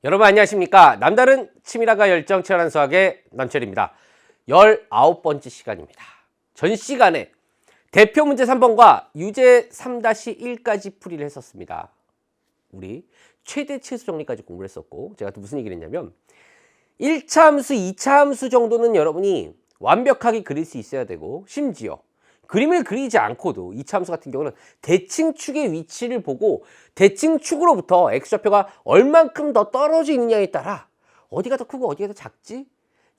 여러분 안녕하십니까? 남다른 치밀함과 열정 치열한 수학의 남철입니다. 19번째 시간입니다. 전 시간에 대표 문제 3번과 유제 3-1까지 풀이를 했었습니다. 우리 최대 치수 정리까지 공부를 했었고, 제가 또 무슨 얘기를 했냐면 1차 함수, 2차 함수 정도는 여러분이 완벽하게 그릴 수 있어야 되고, 심지어 그림을 그리지 않고도 2차 함수 같은 경우는 대칭축의 위치를 보고 대칭축으로부터 x좌표가 얼만큼 더 떨어져 있느냐에 따라 어디가 더 크고 어디가 더 작지?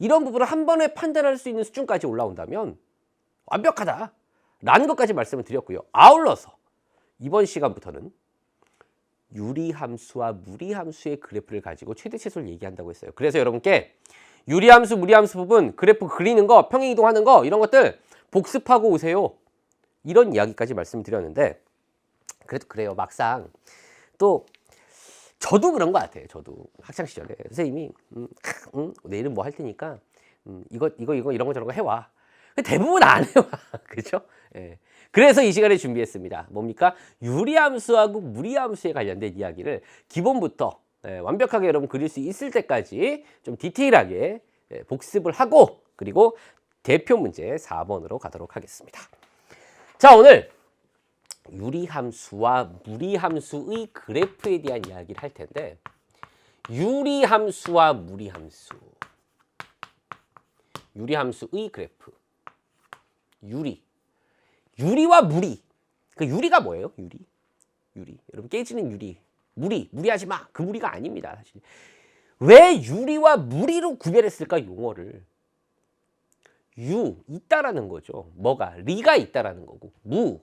이런 부분을 한 번에 판단할 수 있는 수준까지 올라온다면 완벽하다 라는 것까지 말씀을 드렸고요. 아울러서 이번 시간부터는 유리함수와 무리함수의 그래프를 가지고 최대치수를 얘기한다고 했어요. 그래서 여러분께 유리함수, 무리함수 부분, 그래프 그리는 거, 평행이동하는 거 이런 것들 복습하고 오세요. 이런 이야기까지 말씀드렸는데, 그래도 그래요. 막상 또 저도 그런 것 같아요. 저도 학창시절에 선생님이 내일은 뭐 할 테니까 이거 이런 거 저런 거 해와. 대부분 안 해와. 그죠? 예. 그래서 이 시간에 준비했습니다. 뭡니까? 유리함수하고 무리함수에 관련된 이야기를 기본부터 완벽하게 여러분 그릴 수 있을 때까지 좀 디테일하게 복습을 하고, 그리고 대표 문제 4번으로 가도록 하겠습니다. 자, 오늘 유리함수와 무리함수의 그래프에 대한 이야기를 할 텐데, 유리함수와 무리함수, 유리함수의 그래프, 유리와 무리. 그 유리가 뭐예요? 유리. 여러분 깨지는 유리. 무리하지 마. 그 무리가 아닙니다. 사실. 왜 유리와 무리로 구별했을까, 용어를? 있다라는 거죠. 뭐가? 리가 있다라는 거고,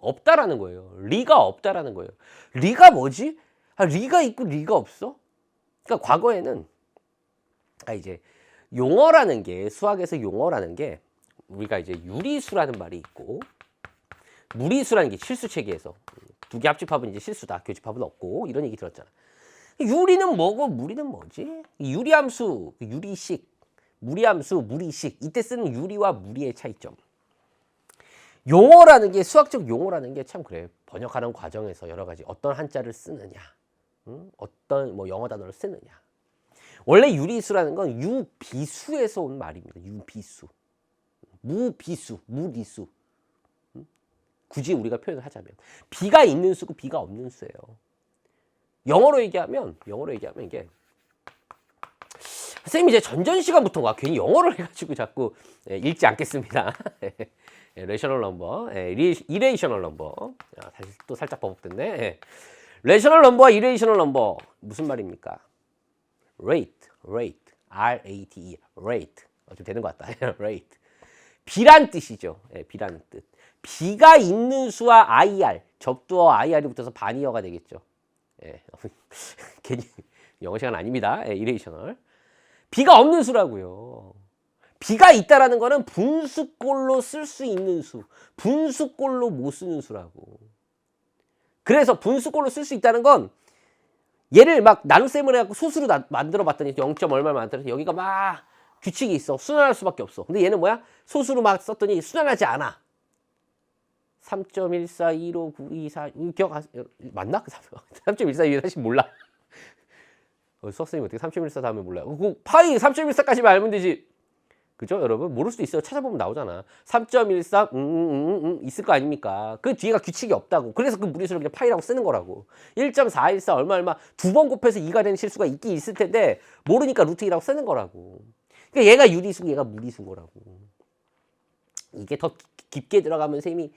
없다라는 거예요. 리가 없다라는 거예요. 리가 뭐지? 리가 있고 리가 없어? 그러니까 과거에는, 이제 용어라는 게, 수학에서 용어라는 게, 우리가 이제 유리수라는 말이 있고, 무리수라는 게 실수 체계에서 두 개 합집합은 이제 실수다, 교집합은 없고, 이런 얘기 들었잖아. 유리는 뭐고 무리는 뭐지? 유리함수, 유리식, 무리함수, 무리식, 이때 쓰는 유리와 무리의 차이점. 용어라는 게, 수학적 용어라는 게 참 그래. 번역하는 과정에서 여러 가지 어떤 한자를 쓰느냐, 어떤 뭐 영어 단어를 쓰느냐. 원래 유리수라는 건 유비수에서 온 말입니다. 유비수, 무비수, 무리수. 굳이 우리가 표현을 하자면 비가 있는 수고 비가 없는 수예요. 영어로 얘기하면 이게, 선생님이 이제 전전 시간부터가 괜히 영어를 해가지고 자꾸 읽지 않겠습니다. 레셔널 넘버, 이레이셔널 넘버. 다시 또 살짝 버벅됐네. 레셔널 넘버와 이레이셔널 넘버 무슨 말입니까? rate, R-A-T-E, rate. 좀 되는 것 같다. rate. 비란 뜻이죠. 비라는 뜻. 비가 있는 수와 IR, 접두어 IR이 붙어서 반이어가 되겠죠. 괜히 영어 시간 아닙니다. 이레이셔널. 비가 없는 수라고요. 비가 있다라는 거는 분수꼴로 쓸 수 있는 수, 분수꼴로 못 쓰는 수라고. 그래서 분수꼴로 쓸 수 있다는 건, 얘를 막 나눗셈을 해갖고 소수로 만들어 봤더니 0. 얼마를 만들어서 여기가 막 규칙이 있어. 순환할 수밖에 없어. 근데 얘는 뭐야? 소수로 막 썼더니 순환하지 않아. 3.1425924 기억하세요? 맞나? 3.142 사실 몰라. 수학생님 어떻게 3.14 다음에 몰라요? 그 파이 3.14까지만 알면 되지. 그죠? 여러분 모를 수도 있어요. 찾아보면 나오잖아. 3.14 있을 거 아닙니까? 그 뒤에가 규칙이 없다고. 그래서 그 무리수를 그냥 파이라고 쓰는 거라고. 1.414 얼마 두 번 곱해서 2가 되는 실수가 있긴 있을 텐데 모르니까 루트 2라고 쓰는 거라고. 그러니까 얘가 유리수고 얘가 무리수인 거라고. 이게 더 깊게 들어가면 선생님이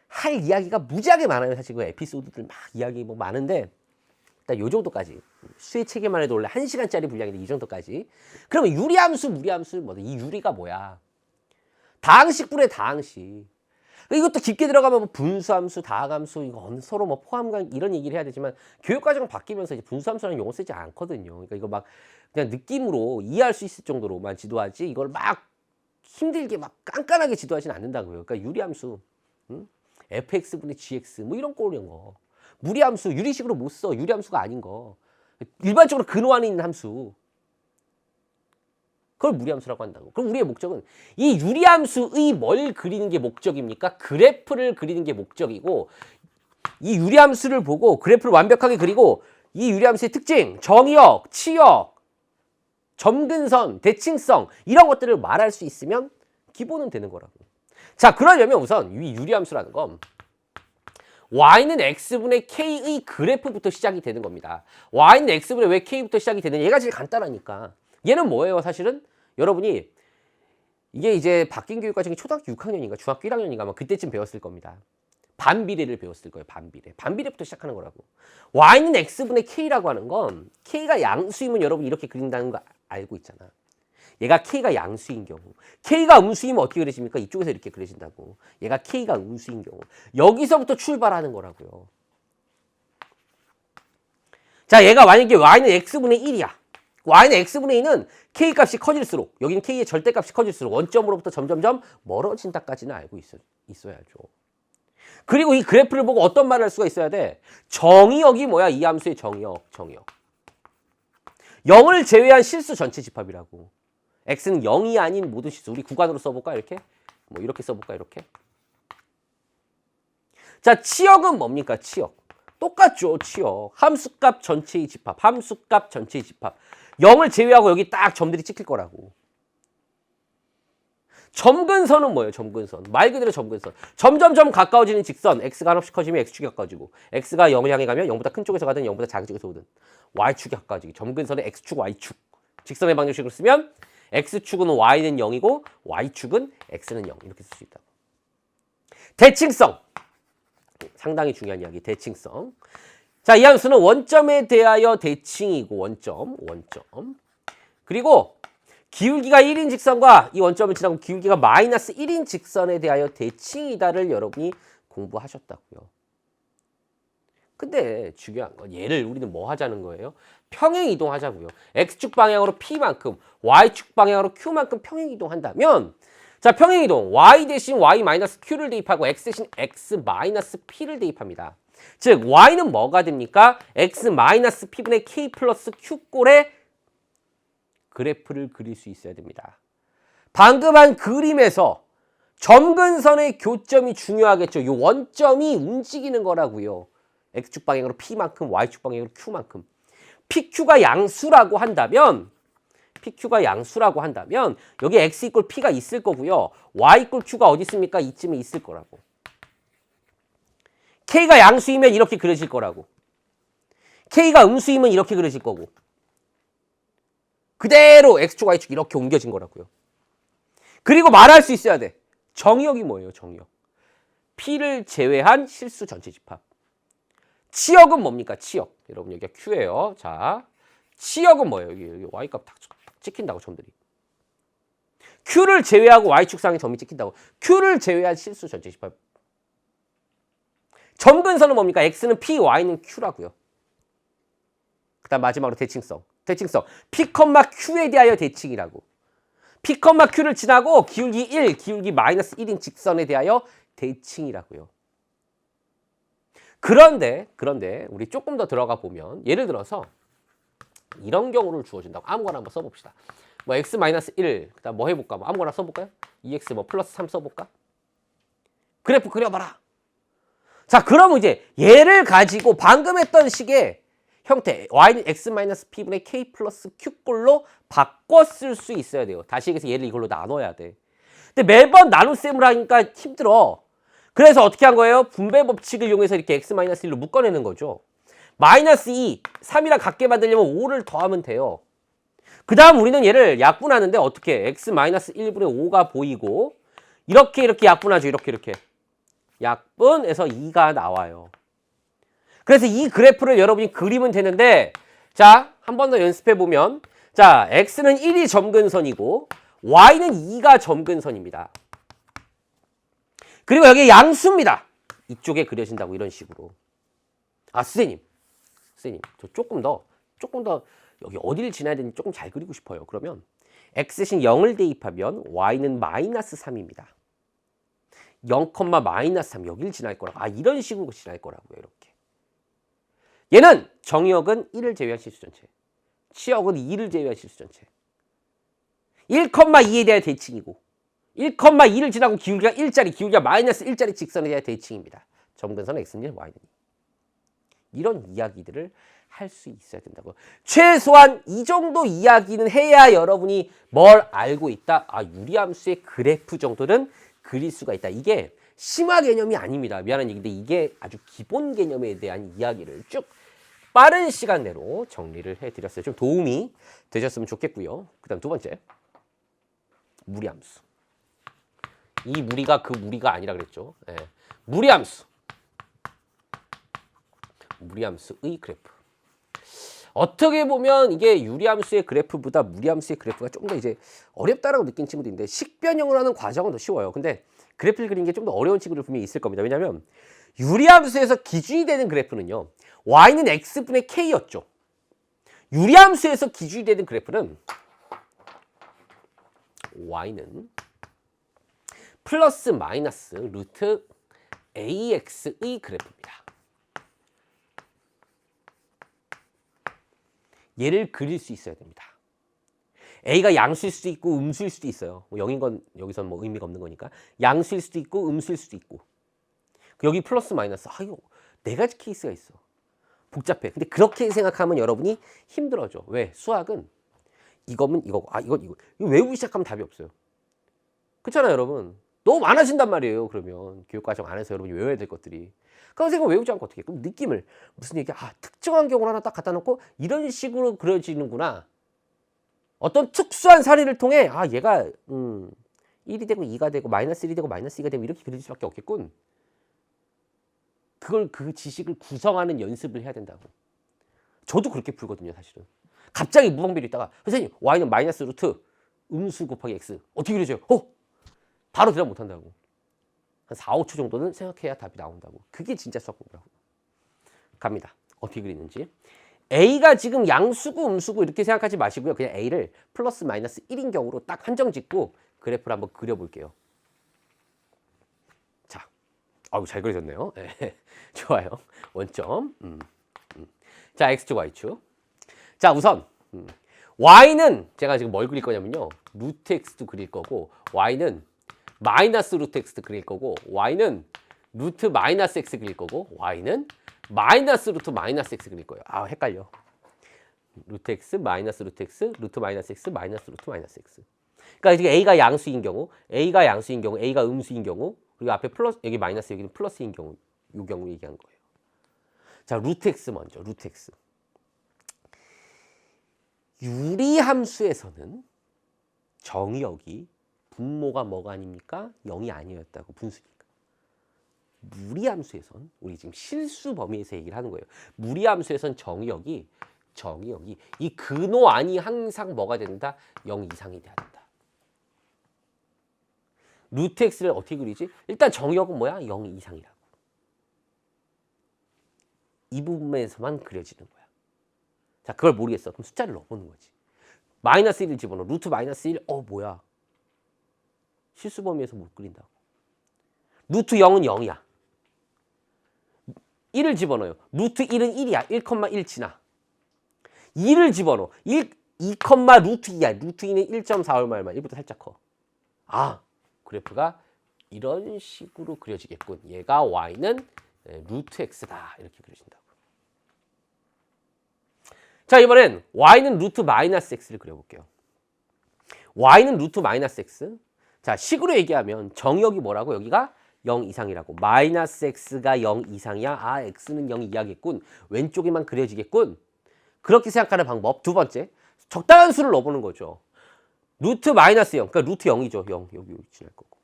할 이야기가 무지하게 많아요. 사실 그 에피소드들 막 이야기 뭐 많은데, 일단 요 정도까지. 수의 체계만 해도 원래 1시간짜리 분량인데 이 정도까지. 그러면 유리함수, 무리함수, 이 유리가 뭐야? 다항식분의 다항식. 이것도 깊게 들어가면 뭐 분수함수, 다항함수, 이거 서로 뭐 포함관 이런 얘기를 해야 되지만, 교육과정 바뀌면서 이제 분수함수라는 용어 쓰지 않거든요. 그러니까 이거 막 그냥 느낌으로 이해할 수 있을 정도로만 지도하지, 이걸 막 힘들게 막 깐깐하게 지도하지는 않는다고요. 그러니까 유리함수, fx분의 gx 뭐 이런 꼴인 거. 무리함수, 유리식으로 못 써. 유리함수가 아닌 거. 일반적으로 근호 안에 있는 함수. 그걸 무리함수라고 한다고. 그럼 우리의 목적은 이 유리함수의 뭘 그리는 게 목적입니까? 그래프를 그리는 게 목적이고, 이 유리함수를 보고 그래프를 완벽하게 그리고 이 유리함수의 특징, 정의역, 치역, 점근선, 대칭성 이런 것들을 말할 수 있으면 기본은 되는 거라고. 자, 그러려면 우선 이 유리함수라는 건 y는 x분의 k의 그래프부터 시작이 되는 겁니다. y는 x분의 왜 k부터 시작이 되느냐? 얘가 제일 간단하니까. 얘는 뭐예요? 사실은 여러분이 이게 이제 바뀐 교육과정이 초등학교 6학년인가 중학교 1학년인가 아마 그때쯤 배웠을 겁니다. 반비례를 배웠을 거예요. 반비례. 반비례부터 시작하는 거라고. y는 x분의 k라고 하는 건 k가 양수이면 여러분 이렇게 그린다는 거 알고 있잖아. 얘가 k가 양수인 경우. k가 음수이면 어떻게 그려집니까? 이쪽에서 이렇게 그려진다고. 얘가 k가 음수인 경우. 여기서부터 출발하는 거라고요. 자, 얘가 만약에 y는 x분의 1이야. y는 x분의 2는 k 값이 커질수록, 여기는 k의 절대값이 커질수록 원점으로부터 점점점 멀어진다까지는 알고 있어야죠. 그리고 이 그래프를 보고 어떤 말을 할 수가 있어야 돼? 정의역이 뭐야? 이 함수의 정의역. 0을 제외한 실수 전체 집합이라고. x는 0이 아닌 모든 실수. 우리 구간으로 써볼까? 이렇게? 뭐 이렇게 써볼까? 이렇게? 자, 치역은 뭡니까? 치역. 똑같죠. 치역. 함수값 전체의 집합. 함수값 전체의 집합. 0을 제외하고 여기 딱 점들이 찍힐 거라고. 점근선은 뭐예요? 점근선. 말 그대로 점근선. 점점점 가까워지는 직선. x가 한없이 커지면 x축이 가까워지고 x가 0을 향해 가면 0보다 큰 쪽에서 가든 0보다 작은 쪽에서 오든 y축이 가까워지기. 점근선의 x축, y축. 직선의 방정식으로 쓰면 x축은 y는 0이고 y축은 x는 0. 이렇게 쓸 수 있다. 대칭성. 상당히 중요한 이야기. 대칭성. 자, 이 함수는 원점에 대하여 대칭이고 원점. 그리고 기울기가 1인 직선과 이 원점을 지나고 기울기가 마이너스 1인 직선에 대하여 대칭이다를 여러분이 공부하셨다고요. 근데 중요한 건 얘를 우리는 뭐 하자는 거예요? 평행 이동하자고요. x축 방향으로 p만큼, y축 방향으로 q만큼 평행 이동한다면 자, 평행 이동 y 대신 y 마이너스 q를 대입하고 x 대신 x 마이너스 p를 대입합니다. 즉 y는 뭐가 됩니까? x 마이너스 p분의 k 플러스 q꼴의 그래프를 그릴 수 있어야 됩니다. 방금 한 그림에서 점근선의 교점이 중요하겠죠. 이 원점이 움직이는 거라고요. x축 방향으로 p만큼, y축 방향으로 q만큼. pq가 양수라고 한다면 여기 x 이꼴 p가 있을 거고요. y 이꼴 q가 어디 있습니까? 이쯤에 있을 거라고. k가 양수이면 이렇게 그려질 거라고. k가 음수이면 이렇게 그려질 거고. 그대로 x축, y축 이렇게 옮겨진 거라고요. 그리고 말할 수 있어야 돼. 정의역이 뭐예요? 정의역. p를 제외한 실수 전체 집합. 치역은 뭡니까? 치역. 여러분 여기가 q예요. 자, 치역은 뭐예요? 여기 y값 딱 찍힌다고 점들이. q를 제외하고 y축상에 점이 찍힌다고. q를 제외한 실수 전체 집합. 점근선은 뭡니까? x는 p, y는 q라고요. 그다음 마지막으로 대칭성. p, q에 대하여 대칭이라고. p, q를 지나고 기울기 1, 기울기 마이너스 1인 직선에 대하여 대칭이라고요. 그런데 우리 조금 더 들어가 보면 예를 들어서 이런 경우를 주어준다고. 아무거나 한번 써봅시다. 뭐 x 마이너스 1, 그다음 뭐 해볼까? 뭐 아무거나 써볼까요? 2x 뭐 플러스 3 써볼까? 그래프 그려봐라. 자, 그러면 이제 얘를 가지고 방금 했던 식의 형태 y는 x-p분의 k 플러스 q꼴로 바꿔 쓸 수 있어야 돼요. 다시 얘기해서 얘를 이걸로 나눠야 돼. 근데 매번 나눗셈을 하니까 힘들어. 그래서 어떻게 한 거예요? 분배 법칙을 이용해서 이렇게 x-1로 묶어내는 거죠. 마이너스 2, 3이랑 같게 만들려면 5를 더하면 돼요. 그 다음 우리는 얘를 약분하는데 어떻게 x-1분의 5가 보이고 이렇게 약분하죠. 이렇게. 약분해서 2가 나와요. 그래서 이 그래프를 여러분이 그리면 되는데 자, 한 번 더 연습해 보면 자, x는 1이 점근선이고 y는 2가 점근선입니다. 그리고 여기 양수입니다. 이쪽에 그려진다고 이런 식으로. 아, 선생님, 저 조금 더 여기 어디를 지나야 되는지 조금 잘 그리고 싶어요. 그러면 x 대신 0을 대입하면 y는 마이너스 3입니다. 0, 마이너스 3 여기를 지날 거라고. 아, 이런 식으로 지날 거라고요. 이렇게. 얘는 정의역은 1을 제외한 실수 전체. 치역은 2를 제외한 실수 전체. 1,2에 대한 대칭이고 1,2를 지나고 기울기가 1짜리, 기울기가 마이너스 1짜리 직선에 대한 대칭입니다. 점근선 x는 1, y는 2. 이런 이야기들을 할 수 있어야 된다고. 최소한 이 정도 이야기는 해야 여러분이 뭘 알고 있다. 아, 유리함수의 그래프 정도는 그릴 수가 있다. 이게 심화 개념이 아닙니다. 미안한 얘기인데 이게 아주 기본 개념에 대한 이야기를 쭉 빠른 시간 내로 정리를 해드렸어요. 좀 도움이 되셨으면 좋겠고요. 그 다음 두 번째, 무리함수. 이 무리가 그 무리가 아니라 그랬죠. 예. 무리함수. 무리함수의 그래프. 어떻게 보면 이게 유리함수의 그래프보다 무리함수의 그래프가 좀 더 이제 어렵다라고 느낀 친구도 있는데 식변형으로 하는 과정은 더 쉬워요. 근데 그래프를 그리는 게 좀 더 어려운 친구들 분명히 있을 겁니다. 왜냐하면 유리함수에서 기준이 되는 그래프는요. y는 x분의 k였죠. 유리함수에서 기준이 되는 그래프는 y는 플러스 마이너스 루트 ax의 그래프입니다. 얘를 그릴 수 있어야 됩니다. a가 양수일 수도 있고 음수일 수도 있어요. 뭐 0인 건 여기서는 뭐 의미가 없는 거니까. 양수일 수도 있고 음수일 수도 있고. 여기 플러스 마이너스. 이거 네 가지 케이스가 있어. 복잡해. 근데 그렇게 생각하면 여러분이 힘들어져. 왜? 수학은 이거면 이거고. 이거 외우기 시작하면 답이 없어요. 그렇잖아요, 여러분. 너무 많아진단 말이에요. 그러면 교육과정 안에서 여러분이 외워야 될 것들이. 그런 생각 외우지 않고 어떻게 해? 그럼 느낌을 무슨 얘기야? 특정한 경우를 하나 딱 갖다 놓고 이런 식으로 그려지는구나. 어떤 특수한 사례를 통해 얘가 1이 되고 2가 되고 마이너스 1이 되고 마이너스 2가 되고 이렇게 그릴 수밖에 없겠군. 그 지식을 구성하는 연습을 해야 된다고. 저도 그렇게 풀거든요, 사실은. 갑자기 무방비로 있다가 선생님 y는 마이너스 루트 음수 곱하기 x 어떻게 그려져요? 바로 대답 못한다고. 한 4, 5초 정도는 생각해야 답이 나온다고. 그게 진짜 수학 공부라고. 갑니다. 어떻게 그리는지. a가 지금 양수고 음수고 이렇게 생각하지 마시고요. 그냥 a를 플러스 마이너스 1인 경우로 딱 한정 짓고 그래프를 한번 그려볼게요. 자, 잘 그려졌네요. 네. 좋아요. 원점. 자, x축, y축. 자, 우선 y는 제가 지금 뭘 그릴 거냐면요. 루트 x도 그릴 거고 y는 마이너스 루트 x 그릴 거고 y는 루트 마이너스 x 그릴 거고 y는 마이너스 루트 마이너스 x 그릴 거예요. 헷갈려. 루트 x 마이너스 루트 x 루트 마이너스 x 마이너스 루트 마이너스 x. 그러니까 지금 a가 양수인 경우, a가 음수인 경우, 그리고 앞에 플러스 여기 마이너스 여기는 플러스인 경우, 이 경우 얘기한 거예요. 자, 루트 x 먼저. 루트 x. 유리함수에서는 정의역이 분모가 뭐가 아닙니까? 0이 아니었다고, 분수니까. 무리함수에선 우리 지금 실수 범위에서 얘기를 하는 거예요. 무리함수에선 정의역이 이 근호 안이 항상 뭐가 된다? 0 이상이 돼야 된다. 루트 x를 어떻게 그리지? 일단 정의역은 뭐야? 0 이상이라고. 이 부분에서만 그려지는 거야. 자, 그걸 모르겠어. 그럼 숫자를 넣어보는 거지. 마이너스 1을 집어넣어. 루트 마이너스 1, 뭐야. 실수 범위에서 못 그린다고. 루트 0은 0이야. 1을 집어넣어요. 루트 1은 1이야. 1,1 지나. 2를 집어넣어. 2, 루트 2야. 루트 2는 1.4 얼마만 1보다 살짝 커. 그래프가 이런 식으로 그려지겠군. 얘가 y는 루트 x다. 이렇게 그려진다고. 자, 이번엔 y는 루트 마이너스 x를 그려볼게요. y는 루트 마이너스 x. 자, 식으로 얘기하면 정의역이 뭐라고? 여기가 0 이상이라고. 마이너스 x가 0 이상이야. x는 0 이하겠군. 왼쪽에만 그려지겠군. 그렇게 생각하는 방법. 두 번째, 적당한 수를 넣어보는 거죠. 루트 마이너스 0, 그러니까 루트 0이죠. 0, 여기 지날 거고.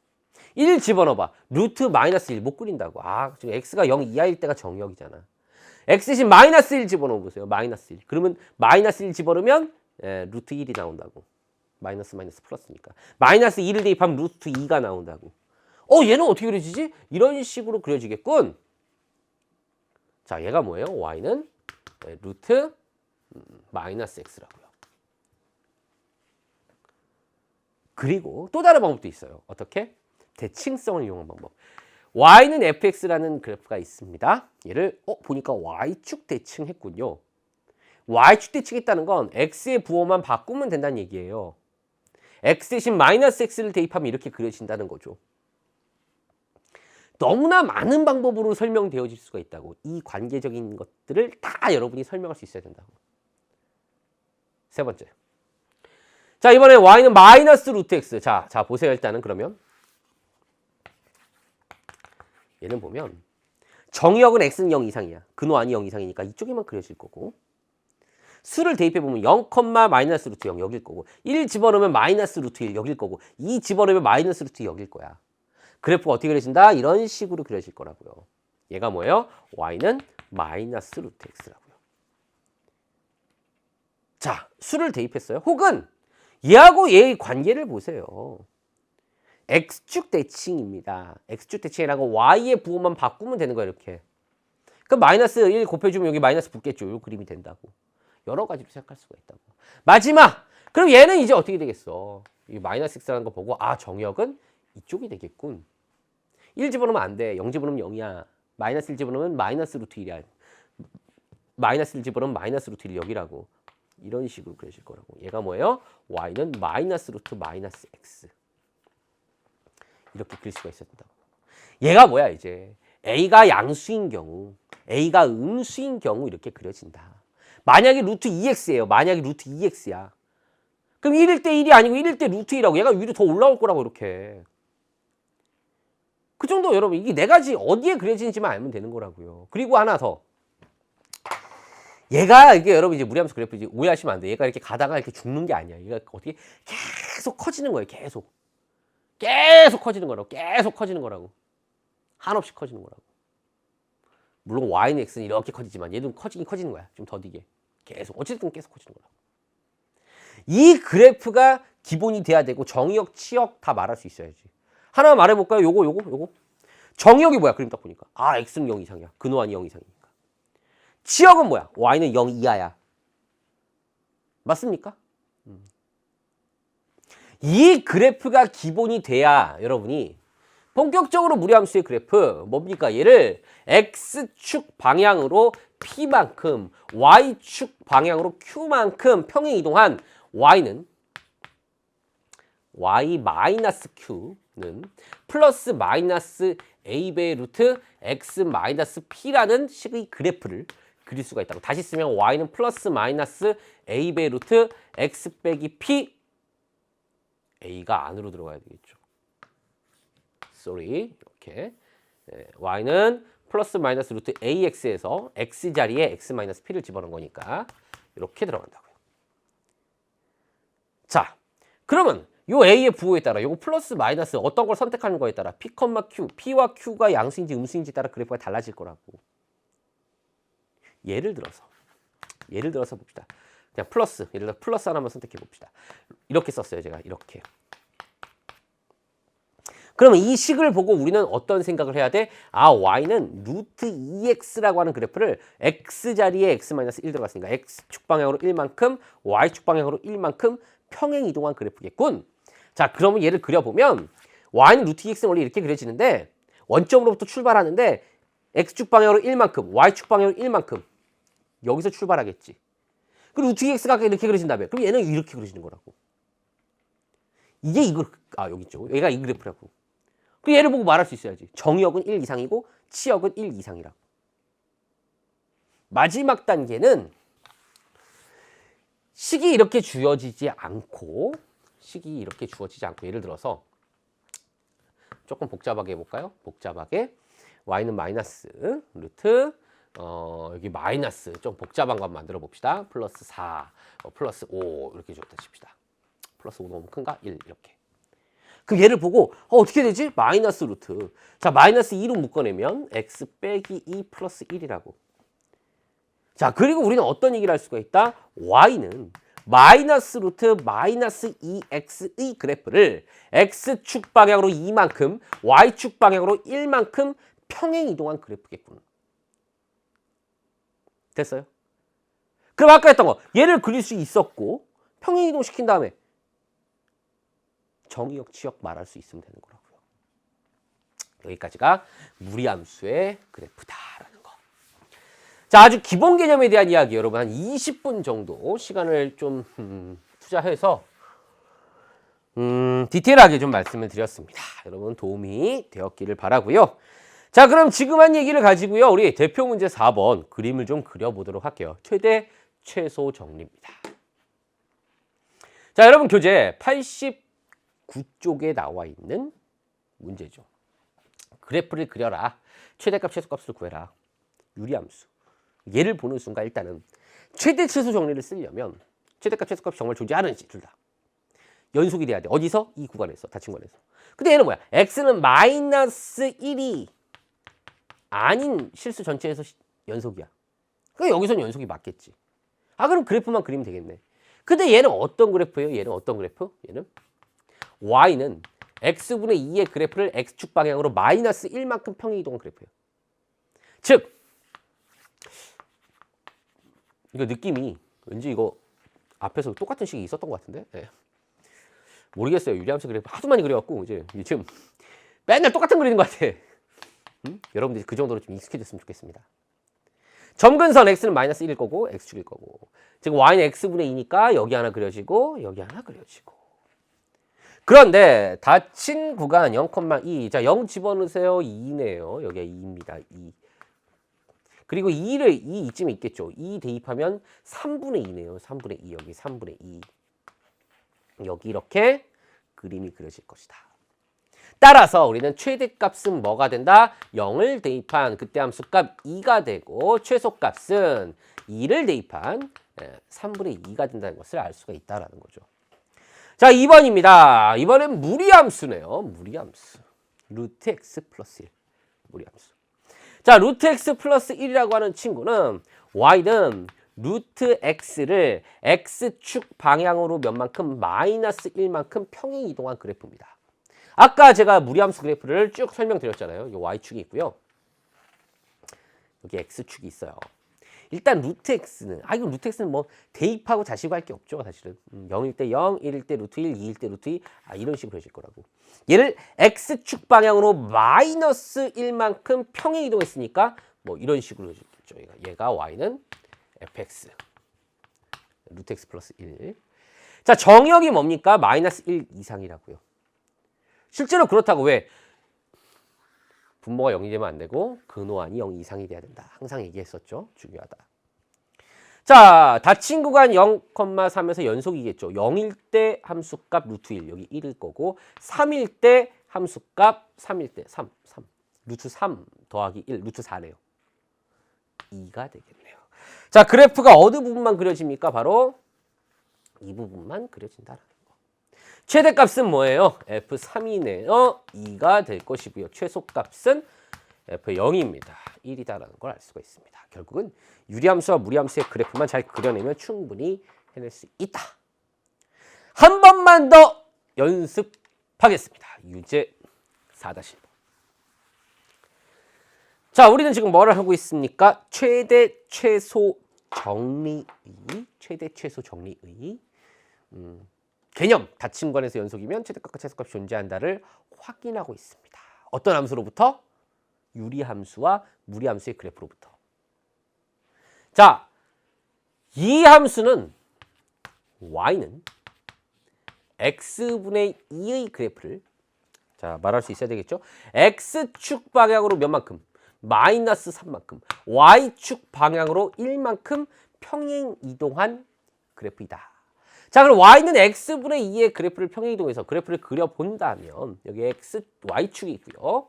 1 집어넣어봐. 루트 마이너스 1 못 그린다고. 지금 x가 0 이하일 때가 정의역이잖아. x 대신 마이너스 1 집어넣어 보세요. 마이너스 1. 그러면 마이너스 1 집어넣으면 루트 1이 나온다고. 마이너스 플러스니까. 마이너스 2를 대입하면 루트 2가 나온다고. 얘는 어떻게 그려지지? 이런 식으로 그려지겠군. 자, 얘가 뭐예요? y는 루트 마이너스 x라고요. 그리고 또 다른 방법도 있어요. 어떻게? 대칭성을 이용한 방법. y는 fx라는 그래프가 있습니다. 얘를 보니까 y축 대칭했군요. y축 대칭했다는 건 x의 부호만 바꾸면 된다는 얘기예요. x 대신 마이너스 x를 대입하면 이렇게 그려진다는 거죠. 너무나 많은 방법으로 설명되어질 수가 있다고. 이 관계적인 것들을 다 여러분이 설명할 수 있어야 된다고. 세 번째. 자, 이번에 y는 마이너스 루트 x. 자, 보세요. 일단은 그러면. 얘는 보면 정의역은 x는 0 이상이야. 근호안이 0 이상이니까 이쪽에만 그려질 거고. 수를 대입해보면 0, 마이너스 루트 0 여길 거고 1 집어넣으면 마이너스 루트 1 여길 거고 2 집어넣으면 마이너스 루트 2 여길 거야. 그래프가 어떻게 그려진다? 이런 식으로 그려질 거라고요. 얘가 뭐예요? y는 마이너스 루트 x라고요. 자, 수를 대입했어요. 혹은 얘하고 얘의 관계를 보세요. x축 대칭입니다. x축 대칭이라고 y의 부호만 바꾸면 되는 거예요. 이렇게. 그럼 마이너스 1 곱해주면 여기 마이너스 붙겠죠. 이 그림이 된다고. 여러 가지로 생각할 수가 있다고. 마지막! 그럼 얘는 이제 어떻게 되겠어? 이 마이너스 x라는 거 보고 정역은 이쪽이 되겠군. 1 집어넣으면 안 돼. 0 집어넣으면 0이야. 마이너스 1 집어넣으면 마이너스 루트 1이야. 마이너스 1 집어넣으면 마이너스 루트 1 여기라고. 이런 식으로 그려질 거라고. 얘가 뭐예요? y는 마이너스 루트 마이너스 x. 이렇게 그릴 수가 있어야 된다고. 얘가 뭐야 이제. a가 양수인 경우, a가 음수인 경우 이렇게 그려진다. 만약에 루트 2x예요. 만약에 루트 2x야. 그럼 1일 때 1이 아니고 1일 때 루트 2라고. 얘가 위로 더 올라올 거라고 이렇게. 그 정도 여러분 이게 네 가지 어디에 그려지는지만 알면 되는 거라고요. 그리고 하나 더. 얘가 이게 여러분 이제 무리함수 그래프 이제 오해하시면 안 돼. 얘가 이렇게 가다가 이렇게 죽는 게 아니야. 얘가 어떻게 계속 커지는 거예요. 계속 커지는 거라고. 계속 커지는 거라고. 한없이 커지는 거라고. 물론 y는 x는 이렇게 커지지만 얘도 커지긴 커지는 거야. 좀 더디게. 계속 어쨌든 계속 커지는 거라고. 이 그래프가 기본이 돼야 되고 정의역, 치역 다 말할 수 있어야지. 하나 말해볼까요? 요거. 정의역이 뭐야? 그림 딱 보니까. x는 0 이상이야. 근호안이 0 이상이니까. 치역은 뭐야? y는 0 이하야. 맞습니까? 이 그래프가 기본이 돼야 여러분이 본격적으로 무리함수의 그래프 뭡니까? 얘를 x축 방향으로 p만큼 y축 방향으로 q만큼 평행 이동한 y는 y-q는 플러스 마이너스 a배의 루트 x 마이너스 p라는 식의 그래프를 그릴 수가 있다고. 다시 쓰면 y는 플러스 마이너스 a배의 루트 x 빼기 p. a가 안으로 들어가야 되겠죠. 이렇게 y는 플러스 마이너스 루트 ax에서 x 자리에 x 마이너스 p를 집어넣은 거니까 이렇게 들어간다고요. 자, 그러면 요 a의 부호에 따라 요거 플러스 마이너스 어떤 걸 선택하는 거에 따라 p, q, p와 q가 양수인지 음수인지 따라 그래프가 달라질 거라고. 예를 들어서 봅시다. 그냥 플러스, 예를 들어 플러스 하나만 선택해 봅시다. 이렇게 썼어요, 제가 이렇게. 그러면 이 식을 보고 우리는 어떤 생각을 해야 돼? y는 루트 2x라고 하는 그래프를 x 자리에 x-1 들어갔으니까 x축 방향으로 1만큼, y축 방향으로 1만큼 평행 이동한 그래프겠군. 자, 그러면 얘를 그려보면 y는 루트 2x는 원래 이렇게 그려지는데 원점으로부터 출발하는데 x축 방향으로 1만큼, y축 방향으로 1만큼 여기서 출발하겠지. 그리고 루트 2x가 이렇게 그려진다며. 그럼 얘는 이렇게 그려지는 거라고. 이게 이거, 여기 있죠. 얘가 이 그래프라고. 그 얘를 보고 말할 수 있어야지. 정의역은 1 이상이고 치역은 1 이상이라고. 마지막 단계는 식이 이렇게 주어지지 않고 예를 들어서 조금 복잡하게 해볼까요? 복잡하게 y는 마이너스 루트 여기 마이너스 좀 복잡한 거 한번 만들어 봅시다. 플러스 4, 플러스 5 이렇게 줬다 칩시다. 플러스 5 너무 큰가? 1 이렇게. 그 얘를 보고 어떻게 되지? 마이너스 루트. 자, 마이너스 2로 묶어내면 x 빼기 2 플러스 1이라고. 자, 그리고 우리는 어떤 얘기를 할 수가 있다? y는 마이너스 루트 마이너스 2x의 그래프를 x축 방향으로 2만큼, y축 방향으로 1만큼 평행 이동한 그래프겠군. 됐어요? 그럼 아까 했던 거 얘를 그릴 수 있었고 평행 이동시킨 다음에 정의역, 치역 말할 수 있으면 되는 거라고요. 여기까지가 무리함수의 그래프다라는 거. 자, 아주 기본 개념에 대한 이야기 여러분 한 20분 정도 시간을 좀 투자해서 디테일하게 좀 말씀을 드렸습니다. 여러분 도움이 되었기를 바라고요. 자, 그럼 지금 한 얘기를 가지고요. 우리 대표 문제 4번 그림을 좀 그려보도록 할게요. 최대, 최소 정리입니다. 자, 여러분 교재 89쪽에 나와 있는 문제죠. 그래프를 그려라. 최대값, 최소값을 구해라. 유리함수. 얘를 보는 순간 일단은 최대, 최소 정리를 쓰려면 최대값, 최소값이 정말 존재하는지 둘 다. 연속이 돼야 돼. 어디서? 이 구간에서. 닫힌 구간에서. 근데 얘는 뭐야? x는 마이너스 1이 아닌 실수 전체에서 연속이야. 그러니까 여기서는 연속이 맞겠지. 아, 그럼 그래프만 그리면 되겠네. 근데 얘는 어떤 그래프예요? 얘는 어떤 그래프? 얘는 y는 x분의 2의 그래프를 x축 방향으로 마이너스 1만큼 평행이동한 그래프예요. 즉 이거 느낌이 왠지 이거 앞에서 똑같은 식이 있었던 것 같은데? 네. 모르겠어요. 유리함수 그래프 하도 많이 그려갖고 이제 지금 맨날 똑같은 그리는 것 같아. 여러분들이 그 정도로 좀 익숙해졌으면 좋겠습니다. 점근선 x는 마이너스 1일 거고 x축일 거고, 즉 y는 x분의 2니까 여기 하나 그려지고 여기 하나 그려지고. 그런데 닫힌 구간 0,2. 자, 0 집어넣으세요. 2네요. 여기가 2입니다. 2. 그리고 2를 이쯤에 있겠죠. 2 대입하면 3분의 2네요. 3분의 2. 여기 3분의 2. 여기 이렇게 그림이 그려질 것이다. 따라서 우리는 최대값은 뭐가 된다? 0을 대입한 그때 함수값 2가 되고 최소값은 2를 대입한 3분의 2가 된다는 것을 알 수가 있다는 거죠. 자, 2번입니다. 이번엔 무리함수네요. 무리함수. 루트 x 플러스 1. 무리함수. 자, 루트 x 플러스 1이라고 하는 친구는 y는 루트 x를 x축 방향으로 몇 만큼 마이너스 1만큼 평행 이동한 그래프입니다. 아까 제가 무리함수 그래프를 쭉 설명드렸잖아요. 이 y축이 있고요. 여기 x축이 있어요. 일단 루트 x는 이거 루트 x는 뭐 대입하고 자시고 할 게 없죠, 사실은. 0일 때 0, 1일 때 루트 1, 2일 때 루트 2. 이런 식으로 해질 거라고. 얘를 x축 방향으로 마이너스 1만큼 평행 이동했으니까 뭐 이런 식으로 해줬죠. 얘가 y는 fx 루트 x 플러스 1. 자, 정역이 뭡니까? 마이너스 1 이상이라고요. 실제로 그렇다고. 왜? 분모가 0이 되면 안 되고 근호안이 0 이상이 돼야 된다. 항상 얘기했었죠. 중요하다. 자, 닫힌 구간 0,3에서 연속이겠죠. 0일 때 함수값 루트 1, 여기 1일 거고, 3일 때 함수값 3일 때 3. 루트 3 더하기 1, 루트 4네요. 2가 되겠네요. 자, 그래프가 어느 부분만 그려집니까? 바로 이 부분만 그려진다라는 거. 최대값은 뭐예요? F3이네요. 2가 될 것이고요. 최소값은 F0입니다. 1이다라는 걸 알 수가 있습니다. 결국은 유리함수와 무리함수의 그래프만 잘 그려내면 충분히 해낼 수 있다. 한 번만 더 연습하겠습니다. 유제 4-1번. 자, 우리는 지금 뭐를 하고 있습니까? 최대 최소 정리의, 최대 최소 정리의 개념, 닫힌 구간에서 연속이면 최대값과 최소값이 존재한다를 확인하고 있습니다. 어떤 함수로부터? 유리함수와 무리함수의 그래프로부터. 자, 이 함수는 y는 x분의 2의 그래프를, 자, 말할 수 있어야 되겠죠? x축 방향으로 몇 만큼? 마이너스 3만큼. y축 방향으로 1만큼 평행 이동한 그래프이다. 자, 그럼 y는 x분의 2의 그래프를 평행 이동해서 그래프를 그려본다면 여기 y축이 있고요.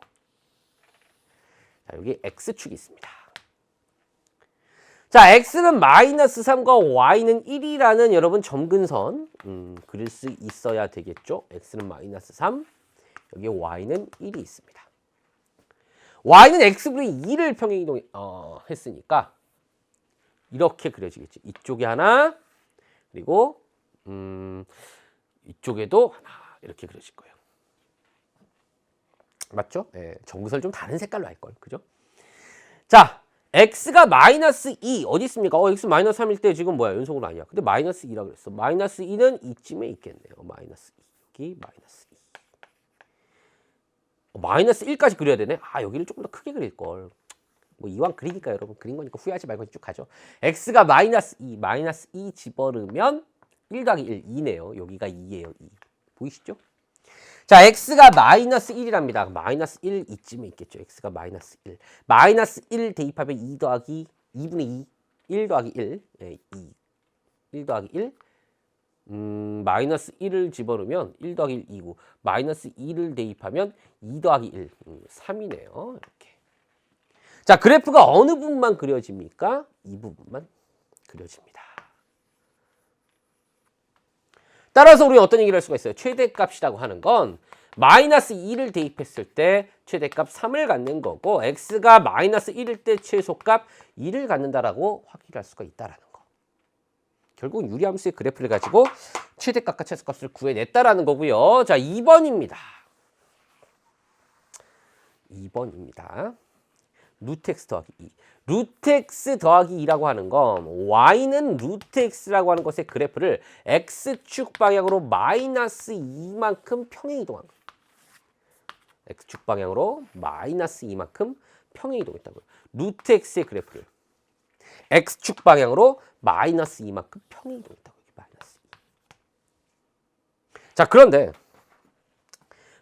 자, 여기 x축이 있습니다. 자, x는 마이너스 3과 y는 1이라는 여러분 점근선 그릴 수 있어야 되겠죠. x는 마이너스 3, 여기 y는 1이 있습니다. y는 x분의 2를 평행 이동했으니까 이렇게 그려지겠지. 이쪽에 하나, 그리고 이쪽에도 하나, 이렇게 그려질 거예요. 맞죠? 예, 점근선을 좀 다른 색깔로 할걸. 그죠? 자, x가 마이너스 2 어디 있습니까? x 마이너스 3일 때 지금 뭐야? 연속으로 아니야. 근데 마이너스 2라고 그랬어. 마이너스 2는 이쯤에 있겠네요. 마이너스 2. 여기 마이너스 2. 마이너스 1까지 그려야 되네. 여기를 조금 더 크게 그릴걸. 뭐 이왕 그리니까 여러분 그린 거니까 후회하지 말고 쭉 가죠. x가 마이너스 2, 마이너스 2 집어넣으면 1 더하기 1, 2네요. 여기가 2예요. 2. 보이시죠? 자, x가 마이너스 1이랍니다. 마이너스 1 이쯤에 있겠죠. x가 마이너스 1. 마이너스 1 대입하면 2 더하기 2분의 2. 1 더하기 1. 네, 2. 1 더하기 1. 마이너스 1을 집어넣으면 1 더하기 1, 2고 마이너스 2를 대입하면 2 더하기 1, 3이네요. 이렇게. 자, 그래프가 어느 부분만 그려집니까? 이 부분만 그려집니다. 따라서 우리는 어떤 얘기를 할 수가 있어요? 최대값이라고 하는 건 마이너스 2를 대입했을 때 최대값 3을 갖는 거고 x가 마이너스 1일 때 최소값 2를 갖는다라고 확인할 수가 있다라는 거. 결국 유리함수의 그래프를 가지고 최대값과 최소값을 구해냈다라는 거고요. 자, 2번입니다. 2번입니다. 루트 x 더하기 2. 루트 x 더하기 2라고 하는 건 y는 루트 x라고 하는 것의 그래프를 x축 방향으로 마이너스 2만큼 평행 이동한 거예요. x축 방향으로 마이너스 2만큼 평행 이동했다고요. 루트 x의 그래프를 x축 방향으로 마이너스 2만큼 평행 이동했다고요. 마이너스 2. 자, 그런데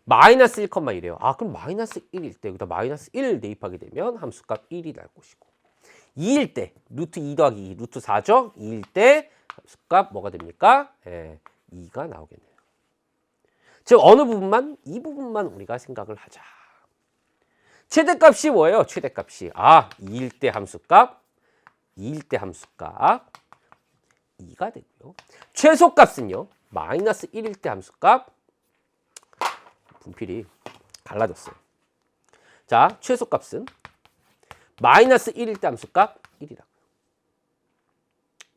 마이너스 1,1이에요. 아, 그럼 마이너스 1일 때 여기다 마이너스 1을 대입하게 되면 함수값 1이 날 것이고 2일 때 루트 2 더하기 2, 루트 4죠? 2일 때 함수값 뭐가 됩니까? 2가 나오겠네요. 즉 어느 부분만? 이 부분만 우리가 생각을 하자. 최대값이 뭐예요? 최대값이 2일 때 함수값 2일 때 함수값 2가 되고요. 최소값은요. 마이너스 1일 때 함수값 분필이 갈라졌어요. 자, 최소값은 마이너스 1일 때 함수값 1이라고요.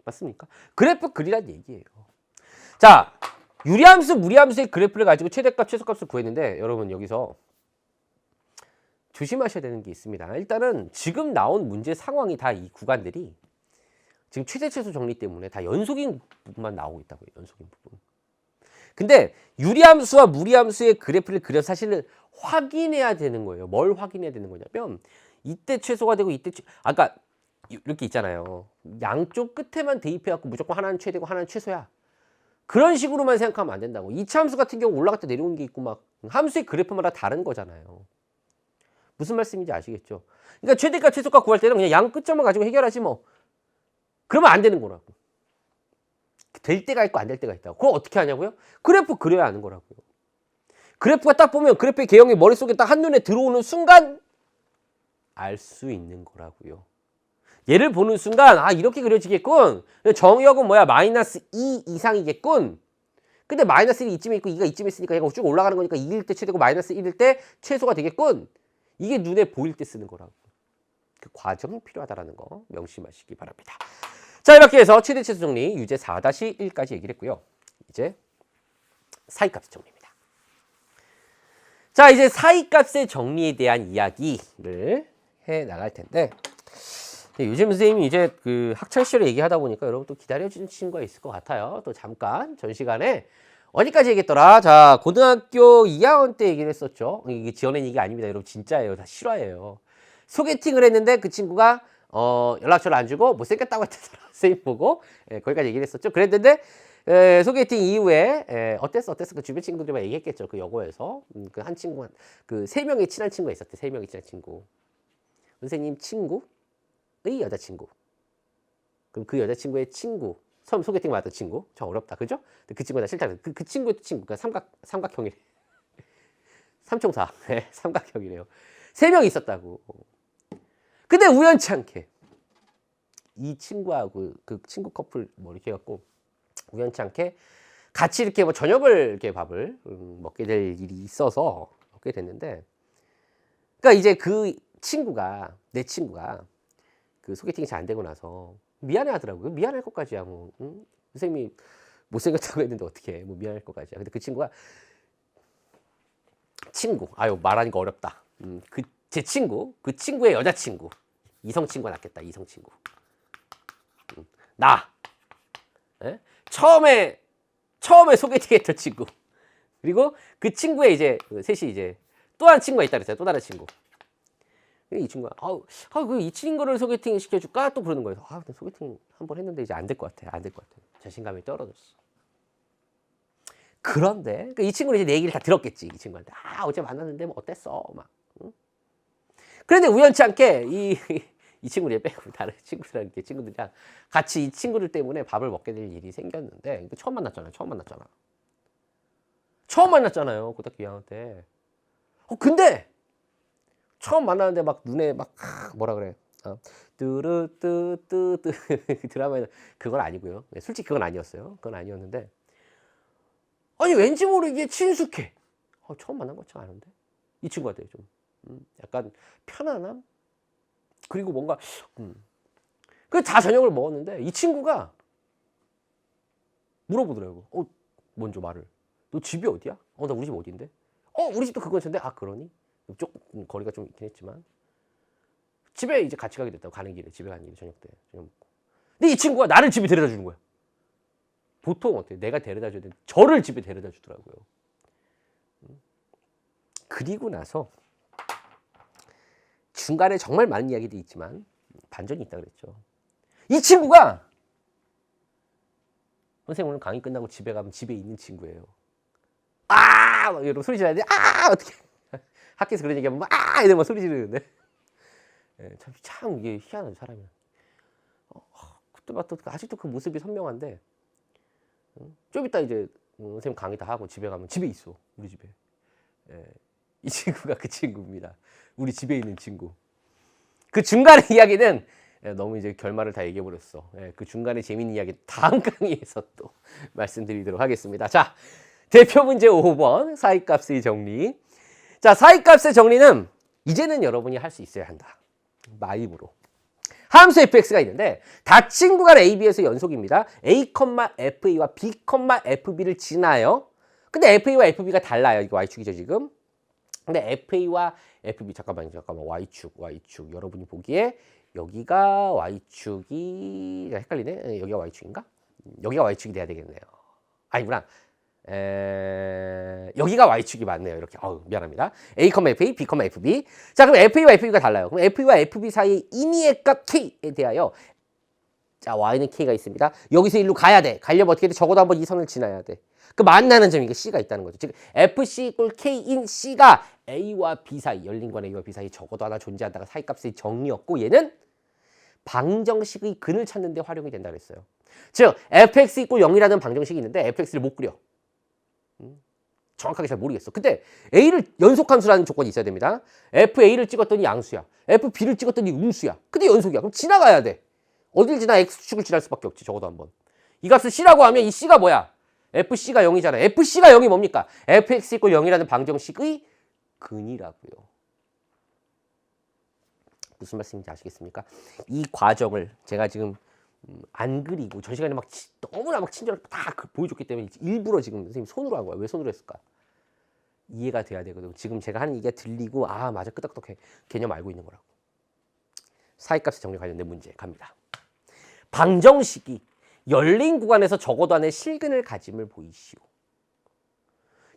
맞습니까? 그래프 그리란 얘기예요. 자, 유리함수, 무리함수의 그래프를 가지고 최대값, 최소값을 구했는데 여러분 여기서 조심하셔야 되는 게 있습니다. 일단은 지금 나온 문제 상황이 다 이 구간들이 지금 최대, 최소 정리 때문에 다 연속인 부분만 나오고 있다고요. 연속인 부분. 근데 유리함수와 무리함수의 그래프를 그려서 사실은 확인해야 되는 거예요. 뭘 확인해야 되는 거냐면 이때 최소가 되고 이때 아까 이렇게 있잖아요. 양쪽 끝에만 대입해갖고 무조건 하나는 최대고 하나는 최소야. 그런 식으로만 생각하면 안 된다고. 이차함수 같은 경우 올라갔다 내려오는 게 있고 막 함수의 그래프마다 다른 거잖아요. 무슨 말씀인지 아시겠죠? 그러니까 최대값, 최소값 구할 때는 그냥 양 끝점만 가지고 해결하지 뭐. 그러면 안 되는 거라고. 될 때가 있고 안 될 때가 있다고. 그럼 어떻게 하냐고요? 그래프 그려야 하는 거라고요. 그래프가 딱 보면 그래프의 개형이 머릿속에 딱 한눈에 들어오는 순간 알 수 있는 거라고요. 얘를 보는 순간 이렇게 그려지겠군. 정의역은 뭐야? 마이너스 2 이상이겠군. 근데 마이너스 1이 이쯤에 있고 2가 이쯤에 있으니까 얘가 쭉 올라가는 거니까 2일 때 최대고 마이너스 1일 때 최소가 되겠군. 이게 눈에 보일 때 쓰는 거라고. 그 과정이 필요하다는 거 명심하시기 바랍니다. 자, 이렇게 해서 최대 최소 정리 유제 4-1까지 얘기를 했고요. 이제 사이값 정리입니다. 자, 이제 사이값의 정리에 대한 이야기를 해 나갈 텐데 요즘 선생님이 이제 그 학창 시절에 얘기하다 보니까 여러분 또 기다려주는 친구가 있을 것 같아요. 또 잠깐 전 시간에 어디까지 얘기했더라? 자, 고등학교 2학년 때 얘기를 했었죠. 이게 지어낸 얘기가 아닙니다. 여러분 진짜예요. 다 실화예요. 소개팅을 했는데 그 친구가 연락처를 안 주고 못생겼다고 했다더라. 선생님 보고 거기까지 얘기를 했었죠. 그랬는데 소개팅 이후에 어땠어 그 주변 친구들만 얘기했겠죠. 그 여고에서 그 한 친구 그 3명의 친한 친구가 있었대. 3명의 친한 친구. 선생님 친구의 여자친구. 그럼 그 여자친구의 친구. 처음 소개팅 받았던 친구. 좀 어렵다. 그죠? 그 친구가 싫다. 그 친구의 친구. 그러니까 삼각형이래. 삼총사. 삼각형이래요. 3명이 있었다고. 근데 우연치 않게 이 친구하고 그 친구 커플 뭐 이렇게 해갖고 우연치 않게 같이 이렇게 뭐 저녁을 이렇게 밥을 먹게 될 일이 있어서 먹게 됐는데, 그러니까 이제 그 친구가 내 친구가 그 소개팅이 잘 안 되고 나서 미안해 하더라고요. 미안할 것까지야 뭐. 선생님이 못생겼다고 했는데 어떻게 해. 뭐 미안할 것까지야. 근데 그 친구가 말하니까 어렵다. 제 친구, 그 친구의 여자친구. 이성 친구가 낫겠다. 이성 친구. 처음에 소개팅했던 친구. 그리고 그 친구의 이제 셋이 이제 또 한 친구가 있다 그랬어요. 또 다른 친구. 이 친구가 이 친구를 소개팅 시켜줄까? 또 그러는 거예요. 근데 소개팅 한번 했는데 이제 안 될 것 같아. 안 될 것 같아. 자신감이 떨어졌어. 그런데 그러니까 이 친구는 이제 내 얘기를 다 들었겠지. 이 친구한테 어제 만났는데 뭐 어땠어 막. 응? 그런데 우연치 않게 이 친구를 빼고 다른 친구들이랑 이렇게 친구들이랑 같이 이 친구들 때문에 밥을 먹게 될 일이 생겼는데 처음 만났잖아요. 처음 만났잖아요. 고등학교 2학년 때. 근데 처음 만났는데 막 눈에 막 뭐라 그래. 뚜루뚜뚜뚜 드라마에는 그건 아니고요. 네, 솔직히 그건 아니었어요. 그건 아니었는데 아니 왠지 모르게 친숙해. 처음 만난 것처럼 아는데 이 친구한테 좀 약간 편안함 그리고 뭔가 그 다 저녁을 먹었는데 이 친구가 물어보더라고. 먼저 말을. 너 집이 어디야? 나 우리 집 어딘데? 우리 집도 그거 같은데? 그러니? 조금 거리가 좀 있긴 했지만 집에 이제 같이 가게 됐다고. 가는 길에 집에 가는 길에 저녁 때 저녁 먹고. 근데 이 친구가 나를 집에 데려다 주는 거야. 보통 어때요? 내가 데려다 줘야 되는데 저를 집에 데려다 주더라고요. 그리고 나서 중간에 정말 많은 이야기도 있지만 반전이 있다 그랬죠. 이 친구가 선생님 오늘 강의 끝나고 집에 가면 집에 있는 친구예요. 막 이러고 소리 지르는데 어떻게 학교에서 그런 얘기하면 이러면 소리 지르는데 참 이게 희한한 사람이야. 그때 봤던 아직도 그 모습이 선명한데 좀 이따 이제 선생님 강의 다 하고 집에 가면 집에 있어. 우리 집에. 이 친구가 그 친구입니다. 우리 집에 있는 친구. 그 중간의 이야기는 너무 이제 결말을 다 얘기해버렸어. 그 중간에 재밌는 이야기 다음 강의에서 또 말씀드리도록 하겠습니다. 자, 대표 문제 5번 사이값의 정리. 자, 사이값의 정리는 이제는 여러분이 할 수 있어야 한다. 마임으로. 함수 fx가 있는데 닫힌 구간 AB에서 연속입니다. A, FA와 B, FB를 지나요. 근데 FA와 FB가 달라요. 이거 Y축이죠 지금. 근데 FA와 FB 잠깐만 Y축 여러분이 보기에 여기가 Y축이 헷갈리네. 여기가 Y축인가? 여기가 Y축이 돼야 되겠네요. 아니구나. 여기가 Y축이 맞네요. 이렇게. 미안합니다. A, FA, B, FB. 자, 그럼 FA와 FB가 달라요. 그럼 FA와 FB 사이의 임의의 값 K에 대하여 자, Y는 K가 있습니다. 여기서 일로 가야 돼. 가려면 어떻게 돼? 적어도 한번 이 선을 지나야 돼. 그 만나는 점이 이게 C가 있다는 거죠. 즉 FC 이꼴 K인 C가 A와 B 사이, 열린 관 A와 B 사이 적어도 하나 존재한다가 사이값의 정리였고 얘는 방정식의 근을 찾는 데 활용이 된다 그랬어요. 즉 fx 이꼴 0이라는 방정식이 있는데 fx를 못 그려. 정확하게 잘 모르겠어. 근데 A를 연속함수라는 조건이 있어야 됩니다. FA를 찍었더니 양수야. FB를 찍었더니 음수야. 근데 연속이야. 그럼 지나가야 돼. 어딜 지나 X축을 지날 수밖에 없지. 적어도 한번. 이 값을 C라고 하면 이 C가 뭐야? FC가 0이잖아. FC가 0이 뭡니까? fx 이꼴 0이라는 방정식의 근이라고요. 무슨 말씀인지 아시겠습니까? 이 과정을 제가 지금 안 그리고 전 시간에 너무나 친절하게 다 보여줬기 때문에 일부러 지금 선생님 손으로 한 거야. 왜 손으로 했을까? 이해가 돼야 되거든. 지금 제가 하는 얘기가 들리고 맞아 끄덕끄덕 개념 알고 있는 거라고. 사이값의 정리 관련된 문제 갑니다. 방정식이 열린 구간에서 적어도 하나의 실근을 가짐을 보이시오.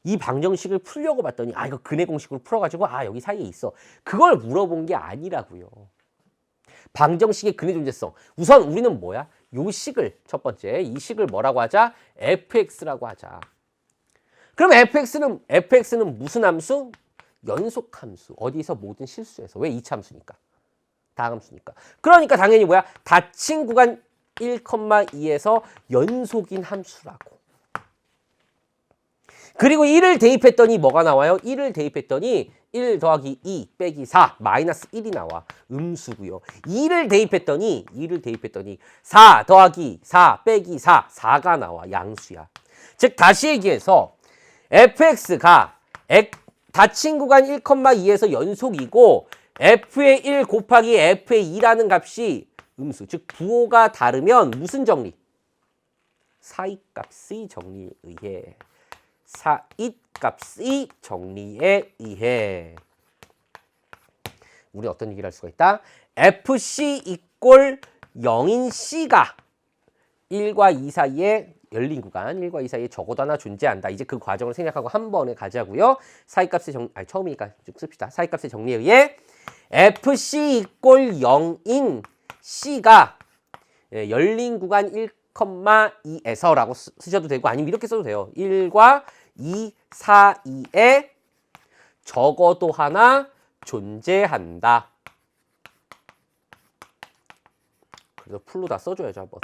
이 방정식을 풀려고 봤더니 이거 근의 공식으로 풀어가지고 여기 사이에 있어. 그걸 물어본 게 아니라고요. 방정식의 근의 존재성. 우선 우리는 뭐야? 요 식을 첫 번째 이 식을 뭐라고 하자? fx라고 하자. 그럼 fx는 무슨 함수? 연속함수. 어디서 모든 실수에서. 왜 이차함수니까. 다함수니까. 그러니까 당연히 뭐야? 닫힌 구간 1,2에서 연속인 함수라고. 그리고 1을 대입했더니 뭐가 나와요? 1을 대입했더니 1 더하기 2 빼기 4 마이너스 1이 나와. 음수고요. 2를 대입했더니 4 더하기 4 빼기 4 4가 나와. 양수야. 즉 다시 얘기해서 fx가 닫힌 구간 1,2에서 연속이고 f의 1 곱하기 f의 2라는 값이 음수. 즉 부호가 다르면 무슨 정리? 사이값의 정리에 의해. 사이값의 정리에 의해 우리 어떤 얘기를 할 수가 있다? FC 이꼴 0인 C가 1과 2 사이에 열린 구간 1과 2 사이에 적어도 하나 존재한다. 이제 그 과정을 생략하고 한 번에 가자고요. 사이값의 처음이니까 좀 씁시다. 사이값의 정리에 의해 FC 이꼴 0인 C가 열린 구간 1,2에서 라고 쓰셔도 되고 아니면 이렇게 써도 돼요. 1과 2 사이에 적어도 하나 존재한다. 그래서 풀로 다 써줘야죠, 한번.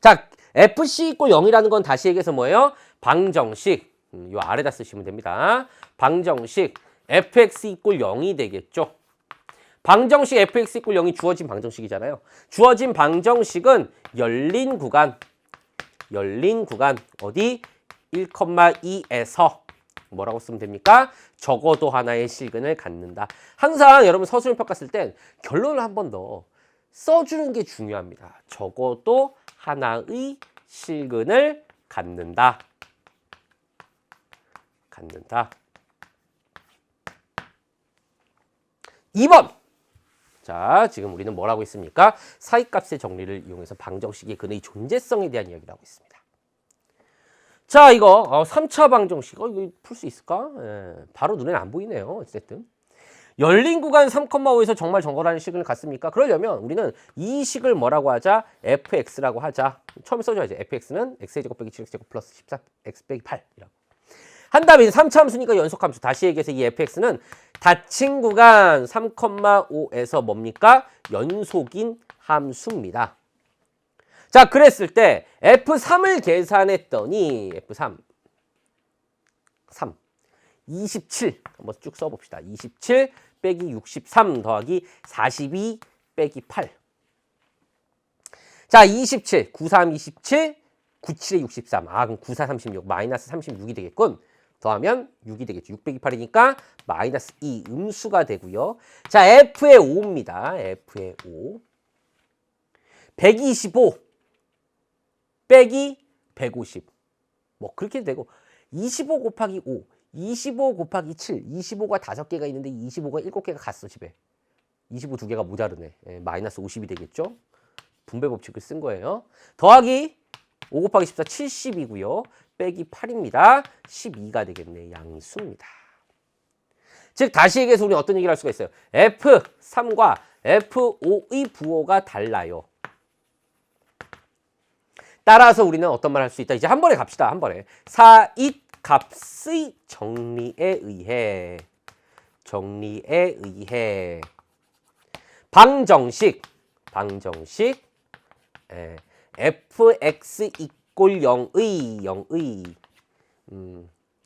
자, FC = 0이라는 건 다시 얘기해서 뭐예요? 방정식. 요 아래다 쓰시면 됩니다. 방정식 fx = 0이 되겠죠. 방정식 fx = 0이 주어진 방정식이잖아요. 주어진 방정식은 열린 구간 어디? 1,2에서 뭐라고 쓰면 됩니까? 적어도 하나의 실근을 갖는다. 항상 여러분 서술형 평가 쓸 땐 결론을 한 번 더 써주는 게 중요합니다. 적어도 하나의 실근을 갖는다. 2번. 자, 지금 우리는 뭘 하고 있습니까? 사이값의 정리를 이용해서 방정식의 근의 존재성에 대한 이야기를 하고 있습니다. 자, 이거 3차 방정식. 이거 풀 수 있을까? 예, 바로 눈에는 안 보이네요. 어쨌든. 열린 구간 3,5에서 정말 정거라는 식을 갖습니까? 그러려면 우리는 이 식을 뭐라고 하자? fx라고 하자. 처음에 써줘야지. fx는 x제곱 빼기 7x제곱 플러스 14x 빼기 8이라고. 한 다음에 3차 함수니까 연속함수. 다시 얘기해서 이 fx는 닫힌 구간 3,5에서 뭡니까? 연속인 함수입니다. 자, 그랬을 때 F3을 계산했더니 F3 27 한번 쭉 써봅시다. 27 빼기 63 더하기 42 빼기 8. 자, 27 93 27 97에 63. 그럼 94 36 마이너스 36이 되겠군. 더하면 6이 되겠죠. 6 빼기 8이니까 마이너스 2 음수가 되고요. 자, F의 5입니다. F의 5. 125 빼기 150. 뭐 그렇게 되고 25 곱하기 5, 25 곱하기 7, 25가 5개가 있는데 25가 7개가 갔어 집에. 25 2개가 모자르네. 마이너스 50이 되겠죠. 분배 법칙을 쓴 거예요. 더하기 5 곱하기 14 70이고요. 빼기 8입니다. 12가 되겠네. 양수입니다. 즉 다시 얘기해서 우리는 어떤 얘기를 할 수가 있어요. F3과 F5의 부호가 달라요. 따라서 우리는 어떤 말 할 수 있다. 이제 한 번에 갑시다. 한 번에. 사잇값의 정리에 의해 방정식 fx = 0의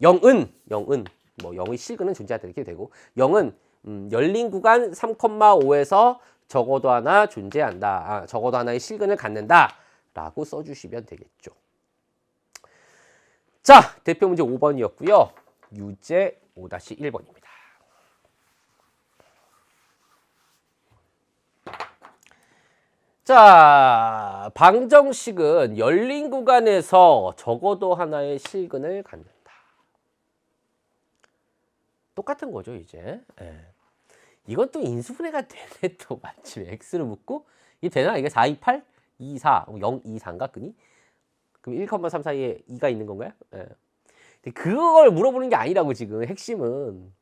0은 뭐 0의 실근은 존재하다 이렇게 되고 0은 열린 구간 3,5에서 적어도 하나 존재한다. 적어도 하나의 실근을 갖는다. 라고 써주시면 되겠죠. 자, 대표 문제 5번이었고요. 유제 5-1번입니다. 자, 방정식은 열린 구간에서 적어도 하나의 실근을 갖는다. 똑같은 거죠, 이제. 이건 또 인수분해가 되네, 또 마침 x를 묻고. 이게 되나? 이게 4, 2, 8? 2, 4, 0, 2, 4인가, 근이? 그럼 1,3 사이에 2가 있는 건가요? 그걸 물어보는 게 아니라고, 지금. 핵심은.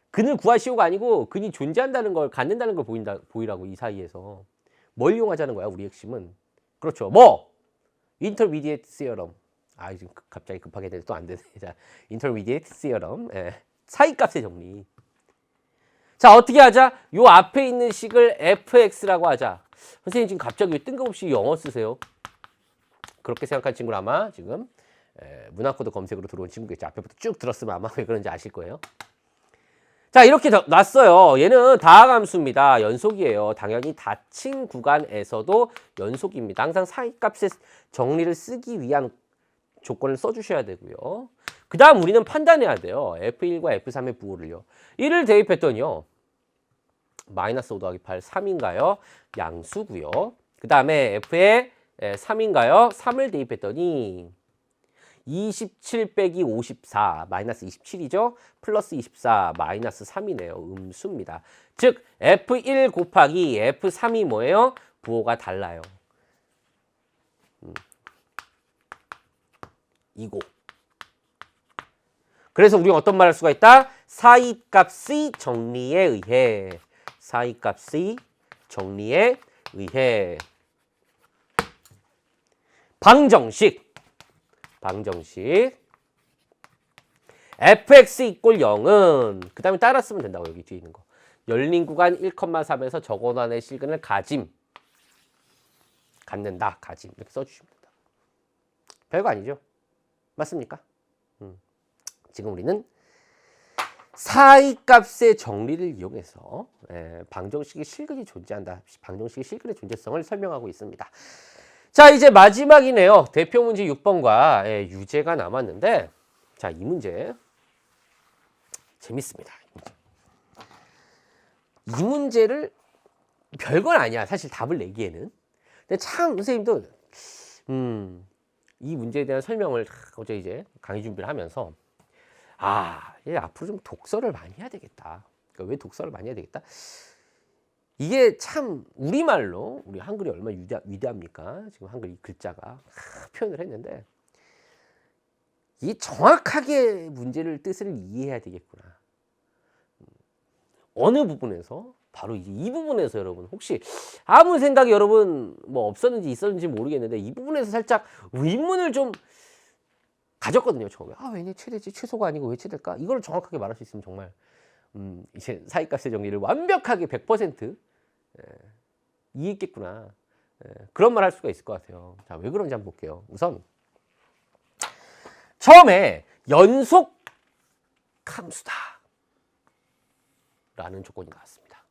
근을 구하시오가 아니고, 근이 존재한다는 걸, 갖는다는 걸 보이라고, 이 사이에서. 뭘 이용하자는 거야, 우리 핵심은. 그렇죠. 뭐? Intermediate theorem. 지금 갑자기 급하게 되네. 또 안 되네. 자, Intermediate theorem. 사이값의 정리. 자, 어떻게 하자? 요 앞에 있는 식을 fx라고 하자. 선생님 지금 갑자기 왜 뜬금없이 영어 쓰세요? 그렇게 생각한 친구는 아마 지금 문화코드 검색으로 들어온 친구겠죠. 앞에부터 쭉 들었으면 아마 왜 그런지 아실 거예요. 자, 이렇게 놨어요. 얘는 다항함수입니다. 연속이에요. 당연히 닫힌 구간에서도 연속입니다. 항상 사이값의 정리를 쓰기 위한 조건을 써주셔야 되고요. 그 다음 우리는 판단해야 돼요. F1과 F3의 부호를요. 1을 대입했더니요. 마이너스 5 더하기 8, 3인가요? 양수고요. 그 다음에 F에 3인가요? 3을 대입했더니 27 빼기 54, 마이너스 27이죠? 플러스 24, 마이너스 3이네요. 음수입니다. 즉 F1 곱하기 F3이 뭐예요? 부호가 달라요. 이고. 그래서 우리가 어떤 말 할 수가 있다? 사이값의 정리에 의해 방정식 fx 이꼴 0은 그 다음에 따라 쓰면 된다고. 여기 뒤에 있는 거 열린 구간 1,3에서 저고도안의 실근을 갖는다. 이렇게 써주시면 된다. 별거 아니죠? 맞습니까? 지금 우리는 사이값의 정리를 이용해서 방정식의 실근이 존재한다. 방정식의 실근의 존재성을 설명하고 있습니다. 자, 이제 마지막이네요. 대표 문제 6번과 유제가 남았는데, 자, 이 문제 재밌습니다. 이 문제를 별건 아니야. 사실 답을 내기에는. 근데 참 선생님도 이 문제에 대한 설명을 어제 이제 강의 준비를 하면서 앞으로 좀 독서를 많이 해야 되겠다. 그러니까 왜 독서를 많이 해야 되겠다? 이게 참 우리말로 우리 한글이 얼마나 위대합니까? 지금 한글 이 글자가 표현을 했는데 이 정확하게 문제를 뜻을 이해해야 되겠구나. 어느 부분에서 바로 이 부분에서 여러분 혹시 아무 생각이 여러분 뭐 없었는지 있었는지 모르겠는데 이 부분에서 살짝 의문을 좀 가졌거든요. 처음에 왜 최대지 최소가 아니고 왜 최대일까? 이걸 정확하게 말할 수 있으면 정말 이제 사이값의 정리를 완벽하게 100% 이해했겠구나. 그런 말 할 수가 있을 것 같아요. 자, 왜 그런지 한번 볼게요. 우선 처음에 연속 함수다 라는 조건이 나왔습니다.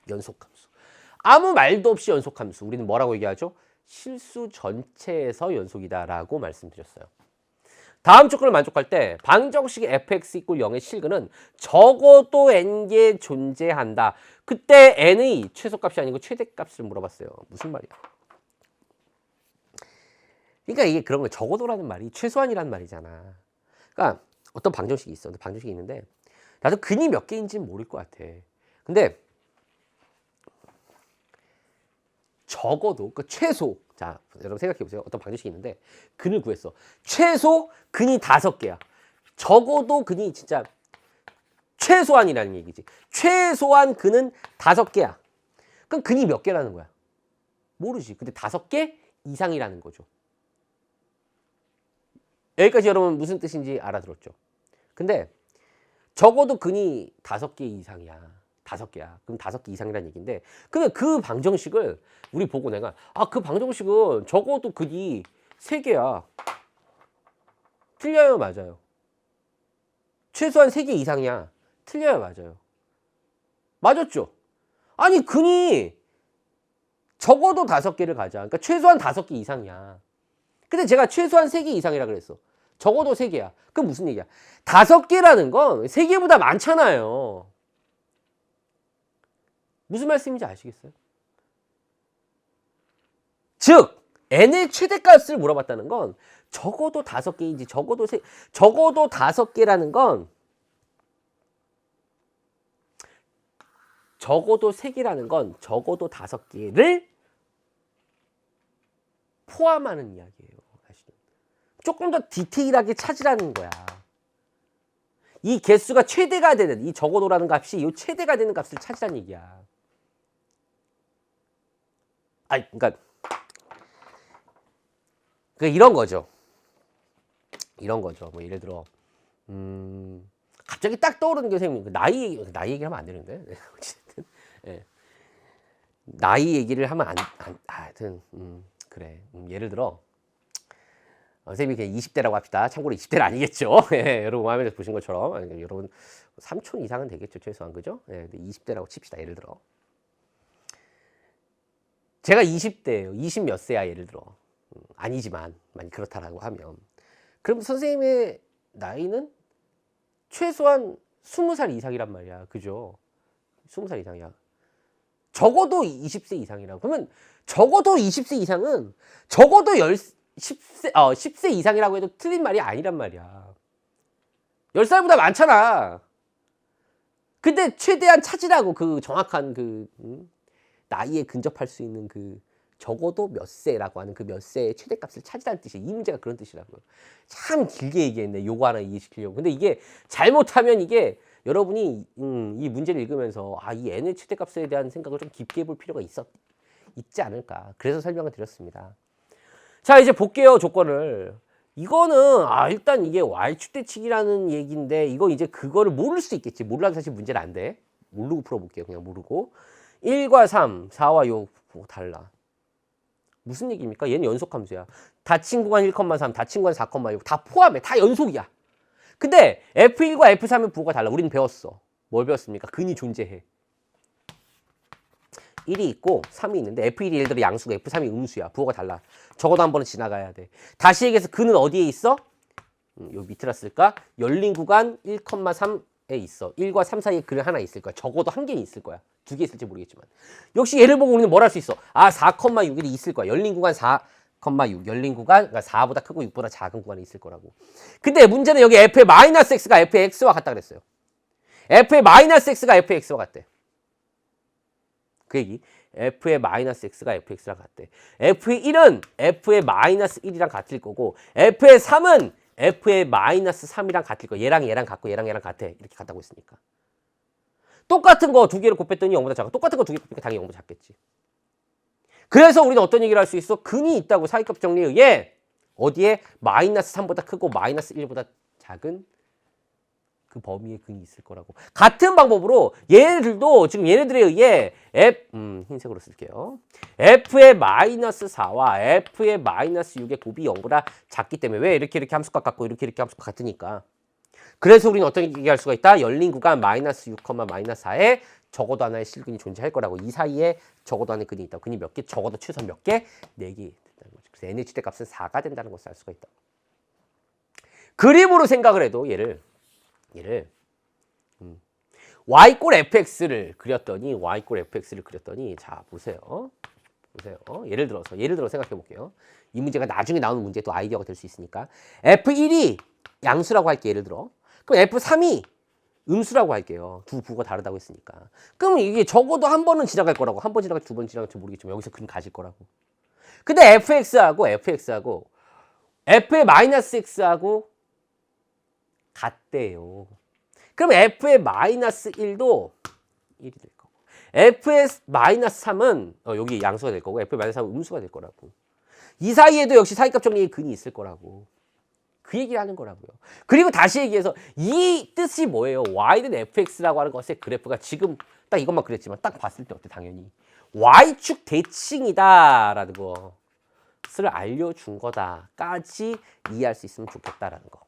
연속 함수. 아무 말도 없이 연속 함수. 우리는 뭐라고 얘기하죠? 실수 전체에서 연속이다 라고 말씀드렸어요. 다음 조건을 만족할 때 방정식의 fx 이꼴 0의 실근은 적어도 n개 존재한다. 그때 n의 최소값이 아니고 최대값을 물어봤어요. 무슨 말이야? 그러니까 이게 그런 거예요. 적어도라는 말이 최소한이라는 말이잖아. 그러니까 어떤 방정식이 있어. 방정식이 있는데 나도 근이 몇 개인지는 모를 것 같아. 근데 적어도 그 최소, 자 여러분 생각해 보세요. 어떤 방정식이 있는데 근을 구했어. 최소 근이 5개야. 적어도 근이 진짜 최소한이라는 얘기지. 최소한 근은 5개야. 그럼 근이 몇 개라는 거야? 모르지. 근데 5개 이상이라는 거죠. 여기까지 여러분 무슨 뜻인지 알아들었죠? 근데 적어도 근이 5개 이상이야. 5개야. 그럼 5개 이상이라는 얘기인데, 근데 그 방정식을 우리 보고 내가 그 방정식은 적어도 근이 3개야. 틀려요, 맞아요? 최소한 3개 이상이야. 틀려요, 맞아요? 맞았죠? 아니 근이 적어도 5개를 가자. 그러니까 최소한 5개 이상이야. 근데 제가 최소한 3개 이상이라 그랬어. 적어도 3개야. 그럼 무슨 얘기야? 5개라는 건 3개보다 많잖아요. 무슨 말씀인지 아시겠어요? 즉 n의 최대값을 물어봤다는 건 적어도 5개인지 적어도 5개라는 건 적어도 3개라는 건 적어도 5개를 포함하는 이야기예요. 사실은. 조금 더 디테일하게 찾으라는 거야. 이 개수가 최대가 되는, 이 적어도라는 값이 이 최대가 되는 값을 찾으라는 얘기야. 그러니까 이런 거죠. 이런 거죠. 뭐 예를 들어 갑자기 딱 떠오르는 게 선생님 나이 얘기하면 안 되는데 어쨌든 나이 얘기를 하면 하여튼 그래. 예를 들어 선생님이 그냥 20대라고 합시다. 참고로 20대는 아니겠죠. 여러분 화면에서 보신 것처럼 여러분 삼촌 이상은 되겠죠. 최소한 그죠? 근데 20대라고 칩시다. 예를 들어 제가 20대예요. 20 몇 세야 예를 들어. 아니지만 만약 그렇다라고 하면 그럼 선생님의 나이는 최소한 20살 이상이란 말이야. 그죠? 20살 이상이야. 적어도 20세 이상이라고. 그러면 적어도 20세 이상은 적어도 10세 이상이라고 해도 틀린 말이 아니란 말이야. 10살보다 많잖아. 근데 최대한 찾으라고 그 정확한 그 나이에 근접할 수 있는 그 적어도 몇 세라고 하는 그 몇 세의 최대값을 찾으라는 뜻이에요. 이 문제가 그런 뜻이라고요. 참 길게 얘기했네. 요거 하나 이해시키려고. 근데 이게 잘못하면 이게 여러분이 이 문제를 읽으면서 이 n의 최대값에 대한 생각을 좀 깊게 해볼 필요가 있지 않을까. 그래서 설명을 드렸습니다. 자, 이제 볼게요, 조건을. 이거는 일단 이게 Y축대칭이라는 얘기인데 이거 이제 그거를 모를 수 있겠지. 몰라도 사실 문제는 안 돼. 모르고 풀어볼게요. 그냥 모르고. 1과 3, 4와 6 달라. 무슨 얘기입니까? 얘는 연속함수야. 닫힌 구간 1,3, 닫힌 구간 4,6 다 포함해. 다 연속이야. 근데 F1과 F3은 부호가 달라. 우리는 배웠어. 뭘 배웠습니까? 근이 존재해. 1이 있고 3이 있는데 F1이 예를 들어 양수고 F3이 음수야. 부호가 달라. 적어도 한 번은 지나가야 돼. 다시 얘기해서 근은 어디에 있어? 요 밑에라 쓸까? 열린 구간 1,3에 있어. 1과 3 사이에 근 하나 있을 거야. 적어도 한 개는 있을 거야. 두 개 있을지 모르겠지만. 역시 얘를 보고 우리는 뭘 할 수 있어? 4,6이 있을 거야. 열린 구간 4,6. 열린 구간, 그러니까 4보다 크고 6보다 작은 구간이 있을 거라고. 근데 문제는 여기 f의 마이너스 x가 f의 x와 같다 그랬어요. f의 마이너스 x가 f의 x와 같대. 그 얘기. f의 마이너스 x가 fx랑 같대. f의 1은 f의 마이너스 1이랑 같을 거고 f의 3은 f의 마이너스 3이랑 같을 거. 얘랑 얘랑 같고 얘랑 얘랑 같아. 이렇게 같다고 했으니까. 똑같은 거 두 개를 곱했더니 0보다 작아. 똑같은 거 두 개 곱하니까 당연히 0보다 작겠지. 그래서 우리는 어떤 얘기를 할 수 있어? 근이 있다고 사이값 정리에 의해 어디에 마이너스 3보다 크고 마이너스 1보다 작은 그 범위에 근이 있을 거라고. 같은 방법으로 얘네들도 지금 얘네들에 의해 흰색으로 쓸게요. f의 마이너스 4와 f의 마이너스 6의 곱이 0보다 작기 때문에 왜 이렇게 함수값 같고 이렇게 함수값 같으니까. 그래서 우리는 어떻게 얘기할 수가 있다? 열린 구간 마이너스 6, 마이너스 4에 적어도 하나의 실근이 존재할 거라고. 이 사이에 적어도 하나의 근이 있다. 근이 몇 개? 적어도 최소 몇 개? 4개 된다는 거죠. 그래서 n의 최대값은 4가 된다는 것을 알 수가 있다. 그림으로 생각을 해도 얘를 y꼴 fx를 그렸더니 자 보세요. 예를 들어서 생각해 볼게요. 이 문제가 나중에 나오는 문제 또 아이디어가 될 수 있으니까 f1이 양수라고 할게. 예를 들어. 그럼 f3이 음수라고 할게요. 두 부호가 다르다고 했으니까. 그럼 이게 적어도 한 번은 지나갈 거라고. 한 번 지나갈지 두 번 지나갈지 모르겠지만 여기서 근 가질 거라고. 근데 fx하고 f의 마이너스 x하고 같대요. 그럼 f의 마이너스 1도 1이 될 거고 f의 마이너스 3은 여기 양수가 될 거고 f의 마이너스 3은 음수가 될 거라고. 이 사이에도 역시 사이값 정리의 근이 있을 거라고. 그 얘기를 하는 거라고요. 그리고 다시 얘기해서 이 뜻이 뭐예요? y는 fx라고 하는 것의 그래프가 지금 딱 이것만 그랬지만 딱 봤을 때 어때? 당연히 y축 대칭이다라는 것을 알려준 거다까지 이해할 수 있으면 좋겠다라는 거.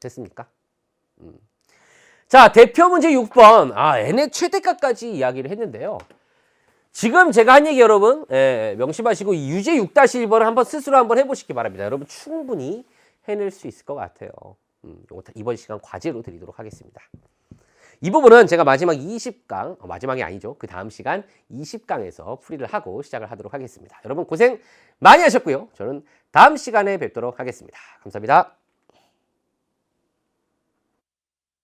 됐습니까? 자, 대표 문제 6번. n의 최대값까지 이야기를 했는데요. 지금 제가 한 얘기 여러분 명심하시고 이 유제 6-1번을 한번 스스로 한번 해보시기 바랍니다. 여러분 충분히 해낼 수 있을 것 같아요. 이번 시간 과제로 드리도록 하겠습니다. 이 부분은 제가 마지막 20강, 마지막이 아니죠. 그 다음 시간 20강에서 풀이를 하고 시작을 하도록 하겠습니다. 여러분 고생 많이 하셨고요. 저는 다음 시간에 뵙도록 하겠습니다. 감사합니다.